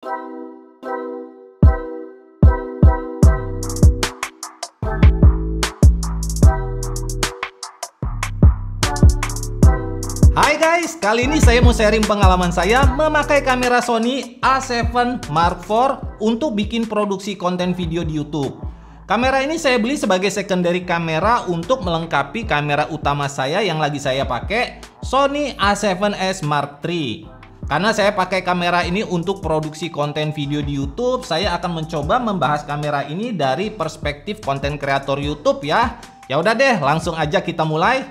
Hai guys, kali ini saya mau sharing pengalaman saya memakai kamera Sony A7 Mark IV untuk bikin produksi konten video di YouTube. Kamera ini saya beli sebagai secondary kamera untuk melengkapi kamera utama saya yang lagi saya pakai, Sony A7S Mark III. Karena saya pakai kamera ini untuk produksi konten video di YouTube, saya akan mencoba membahas kamera ini dari perspektif konten kreator YouTube ya. Ya udah deh, langsung aja kita mulai.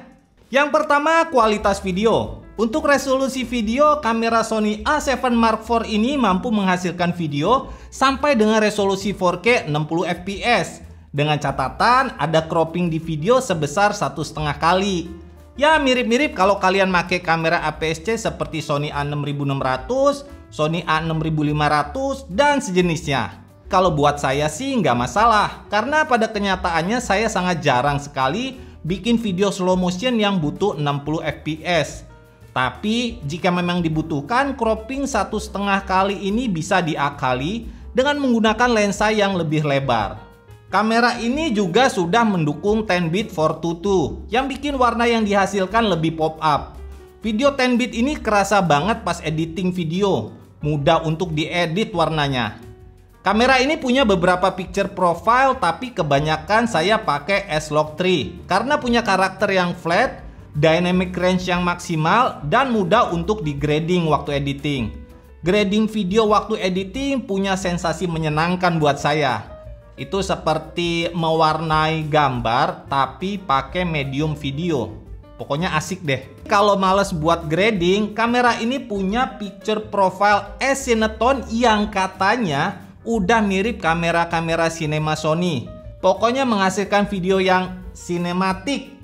Yang pertama, kualitas video. Untuk resolusi video, kamera Sony A7 Mark IV ini mampu menghasilkan video sampai dengan resolusi 4K 60 fps. Dengan catatan, ada cropping di video sebesar 1,5 kali. Ya, mirip-mirip kalau kalian pakai kamera APS-C seperti Sony A6600, Sony A6500, dan sejenisnya. Kalau buat saya sih nggak masalah, karena pada kenyataannya saya sangat jarang sekali bikin video slow motion yang butuh 60 fps. Tapi jika memang dibutuhkan, cropping 1,5 kali ini bisa diakali dengan menggunakan lensa yang lebih lebar. Kamera ini juga sudah mendukung 10-bit 422 yang bikin warna yang dihasilkan lebih pop up. Video 10-bit ini kerasa banget pas editing video, mudah untuk diedit warnanya. Kamera ini punya beberapa picture profile, tapi kebanyakan saya pakai S-Log3 karena punya karakter yang flat, dynamic range yang maksimal, dan mudah untuk di grading waktu editing. Grading video waktu editing punya sensasi menyenangkan buat saya. Itu seperti mewarnai gambar tapi pakai medium video. Pokoknya asik deh. Kalau males buat grading, kamera ini punya picture profile S-Cinetone yang katanya udah mirip kamera-kamera sinema Sony. Pokoknya menghasilkan video yang sinematik.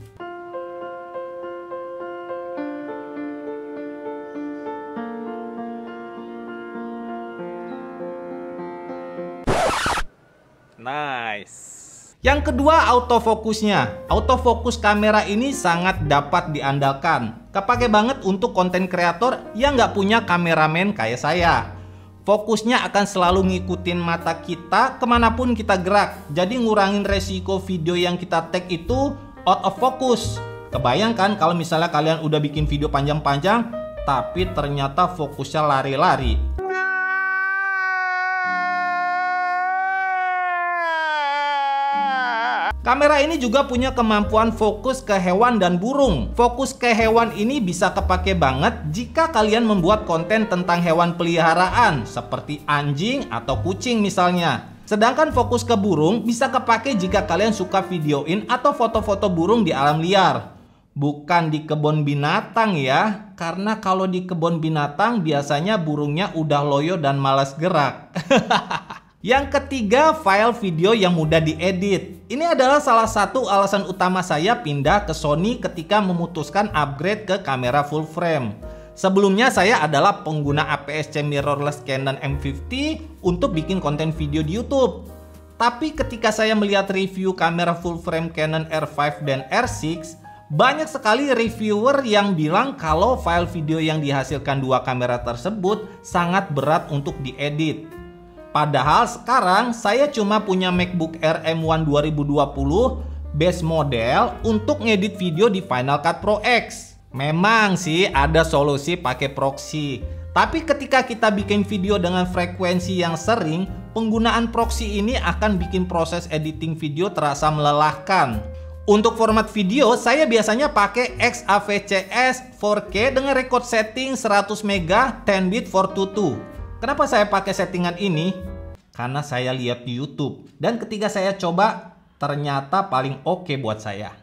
Nice. Yang kedua, autofokusnya. Autofokus kamera ini sangat dapat diandalkan. Kepake banget untuk konten kreator yang nggak punya kameramen kayak saya. Fokusnya akan selalu ngikutin mata kita kemanapun kita gerak. Jadi ngurangin resiko video yang kita take itu out of focus. Kebayangkan kalau misalnya kalian udah bikin video panjang-panjang, tapi ternyata fokusnya lari-lari. Kamera ini juga punya kemampuan fokus ke hewan dan burung. Fokus ke hewan ini bisa kepake banget jika kalian membuat konten tentang hewan peliharaan seperti anjing atau kucing misalnya. Sedangkan fokus ke burung bisa kepake jika kalian suka videoin atau foto-foto burung di alam liar. Bukan di kebun binatang ya, karena kalau di kebun binatang biasanya burungnya udah loyo dan malas gerak. Yang ketiga, file video yang mudah diedit. Ini adalah salah satu alasan utama saya pindah ke Sony ketika memutuskan upgrade ke kamera full frame. Sebelumnya saya adalah pengguna APS-C mirrorless Canon M50 untuk bikin konten video di YouTube. Tapi ketika saya melihat review kamera full frame Canon R5 dan R6, banyak sekali reviewer yang bilang kalau file video yang dihasilkan dua kamera tersebut sangat berat untuk diedit. Padahal sekarang saya cuma punya MacBook Air M1 2020 base model untuk ngedit video di Final Cut Pro X. Memang sih ada solusi pakai proxy. Tapi ketika kita bikin video dengan frekuensi yang sering, penggunaan proxy ini akan bikin proses editing video terasa melelahkan. Untuk format video, saya biasanya pakai XAVCS 4K dengan record setting 100MB 10-bit 422. Kenapa saya pakai settingan ini? Karena saya lihat di YouTube. Dan ketika saya coba, ternyata paling oke buat saya.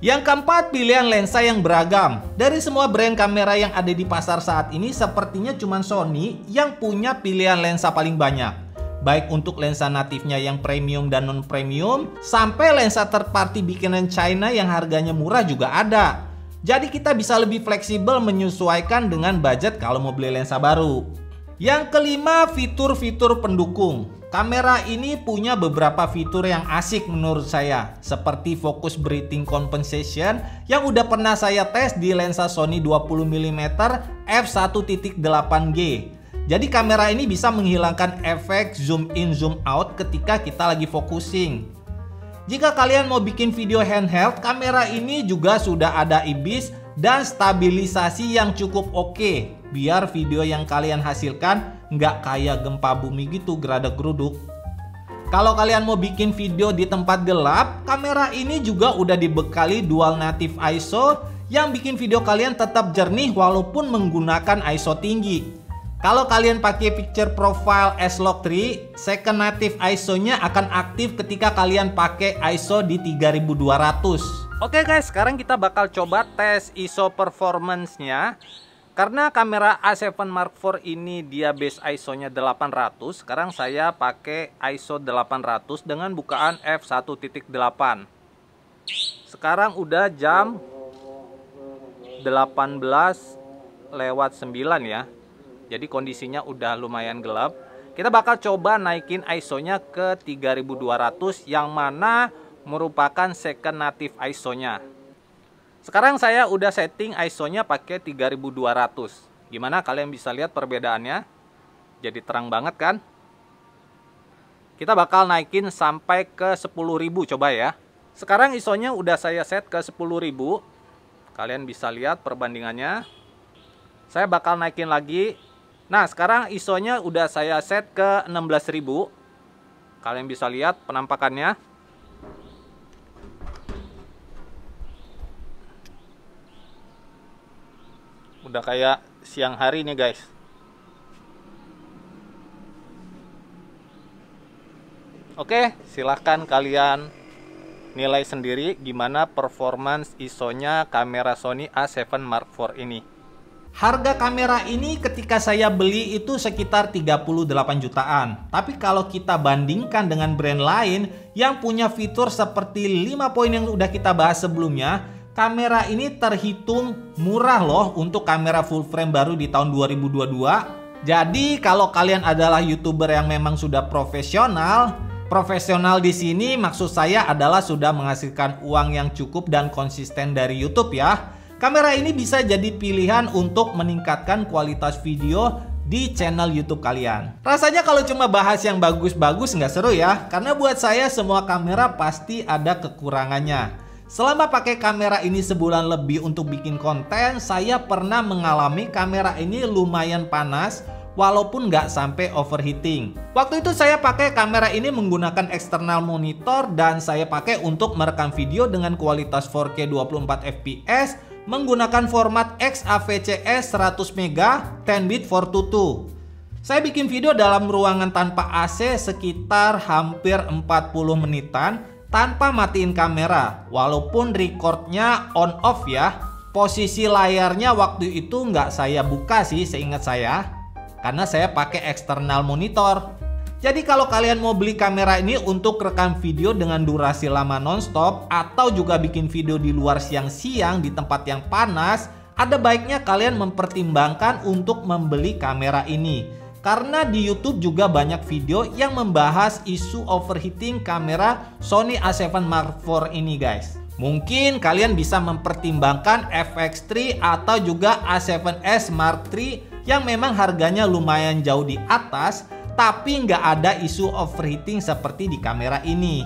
Yang keempat, pilihan lensa yang beragam. Dari semua brand kamera yang ada di pasar saat ini, sepertinya cuma Sony yang punya pilihan lensa paling banyak. Baik untuk lensa natifnya yang premium dan non-premium, sampai lensa third party bikinan China yang harganya murah juga ada. Jadi kita bisa lebih fleksibel menyesuaikan dengan budget kalau mau beli lensa baru. Yang kelima, fitur-fitur pendukung. Kamera ini punya beberapa fitur yang asik menurut saya, seperti focus breathing compensation yang udah pernah saya tes di lensa Sony 20mm f1.8G. Jadi kamera ini bisa menghilangkan efek zoom in zoom out ketika kita lagi focusing. Jika kalian mau bikin video handheld, kamera ini juga sudah ada IBIS dan stabilisasi yang cukup oke, biar video yang kalian hasilkan nggak kayak gempa bumi gitu geradak-geruduk. Kalau kalian mau bikin video di tempat gelap, kamera ini juga udah dibekali dual native ISO yang bikin video kalian tetap jernih walaupun menggunakan ISO tinggi. Kalau kalian pakai picture profile S-Log 3, second native ISO-nya akan aktif ketika kalian pakai ISO di 3200. Oke guys, sekarang kita bakal coba tes ISO performance-nya. Karena kamera A7 Mark IV ini dia base ISO-nya 800, sekarang saya pakai ISO 800 dengan bukaan f1.8. Sekarang udah jam 18:09 ya. Jadi kondisinya udah lumayan gelap. Kita bakal coba naikin ISO-nya ke 3200 yang mana merupakan second native ISO-nya. Sekarang saya udah setting ISO-nya pakai 3200. Gimana kalian bisa lihat perbedaannya? Jadi terang banget kan? Kita bakal naikin sampai ke 10.000 coba ya. Sekarang ISO-nya udah saya set ke 10.000. Kalian bisa lihat perbandingannya. Saya bakal naikin lagi. Nah, sekarang ISO-nya udah saya set ke 16.000. Kalian bisa lihat penampakannya. Udah kayak siang hari nih guys. Oke, silahkan kalian nilai sendiri gimana performance ISO-nya kamera Sony A7 Mark IV ini. Harga kamera ini ketika saya beli itu sekitar 38 jutaan. Tapi kalau kita bandingkan dengan brand lain yang punya fitur seperti 5 poin yang udah kita bahas sebelumnya, kamera ini terhitung murah loh untuk kamera full frame baru di tahun 2022. Jadi kalau kalian adalah YouTuber yang memang sudah profesional di sini maksud saya adalah sudah menghasilkan uang yang cukup dan konsisten dari YouTube ya. Kamera ini bisa jadi pilihan untuk meningkatkan kualitas video di channel YouTube kalian. Rasanya kalau cuma bahas yang bagus-bagus nggak seru ya, karena buat saya semua kamera pasti ada kekurangannya. Selama pakai kamera ini sebulan lebih untuk bikin konten, saya pernah mengalami kamera ini lumayan panas walaupun nggak sampai overheating. Waktu itu saya pakai kamera ini menggunakan external monitor dan saya pakai untuk merekam video dengan kualitas 4K 24 fps menggunakan format XAVCS 100MB 10-bit 422. Saya bikin video dalam ruangan tanpa AC sekitar hampir 40 menitan tanpa matiin kamera, walaupun recordnya on off ya. Posisi layarnya waktu itu nggak saya buka sih seingat saya, karena saya pakai external monitor. Jadi kalau kalian mau beli kamera ini untuk rekam video dengan durasi lama nonstop atau juga bikin video di luar siang-siang di tempat yang panas, ada baiknya kalian mempertimbangkan untuk membeli kamera ini. Karena di YouTube juga banyak video yang membahas isu overheating kamera Sony A7 Mark IV ini guys. Mungkin kalian bisa mempertimbangkan FX3 atau juga A7S Mark III yang memang harganya lumayan jauh di atas, tapi nggak ada isu overheating seperti di kamera ini.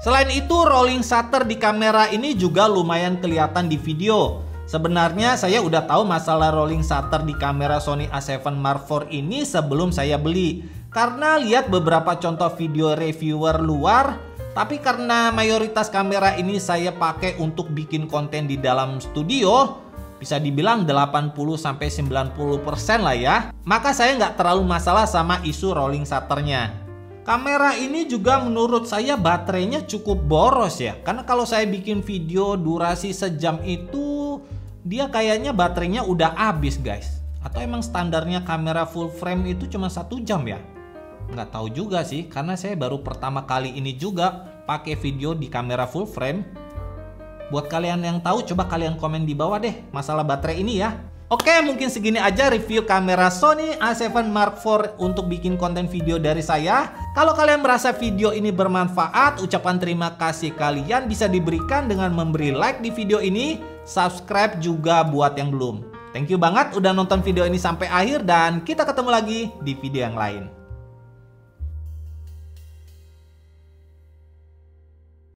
Selain itu, rolling shutter di kamera ini juga lumayan kelihatan di video. Sebenarnya saya udah tahu masalah rolling shutter di kamera Sony A7 Mark IV ini sebelum saya beli. Karena lihat beberapa contoh video reviewer luar, tapi karena mayoritas kamera ini saya pakai untuk bikin konten di dalam studio, bisa dibilang 80-90% lah ya. Maka saya nggak terlalu masalah sama isu rolling shutternya. Kamera ini juga menurut saya baterainya cukup boros ya. Karena kalau saya bikin video durasi sejam itu, dia kayaknya baterainya udah habis guys. Atau emang standarnya kamera full frame itu cuma 1 jam ya? Nggak tahu juga sih, karena saya baru pertama kali ini juga pakai video di kamera full frame. Buat kalian yang tahu, coba kalian komen di bawah deh masalah baterai ini ya. Oke, mungkin segini aja review kamera Sony A7 Mark IV untuk bikin konten video dari saya. Kalau kalian merasa video ini bermanfaat, ucapan terima kasih kalian bisa diberikan dengan memberi like di video ini, subscribe juga buat yang belum. Thank you banget udah nonton video ini sampai akhir dan kita ketemu lagi di video yang lain.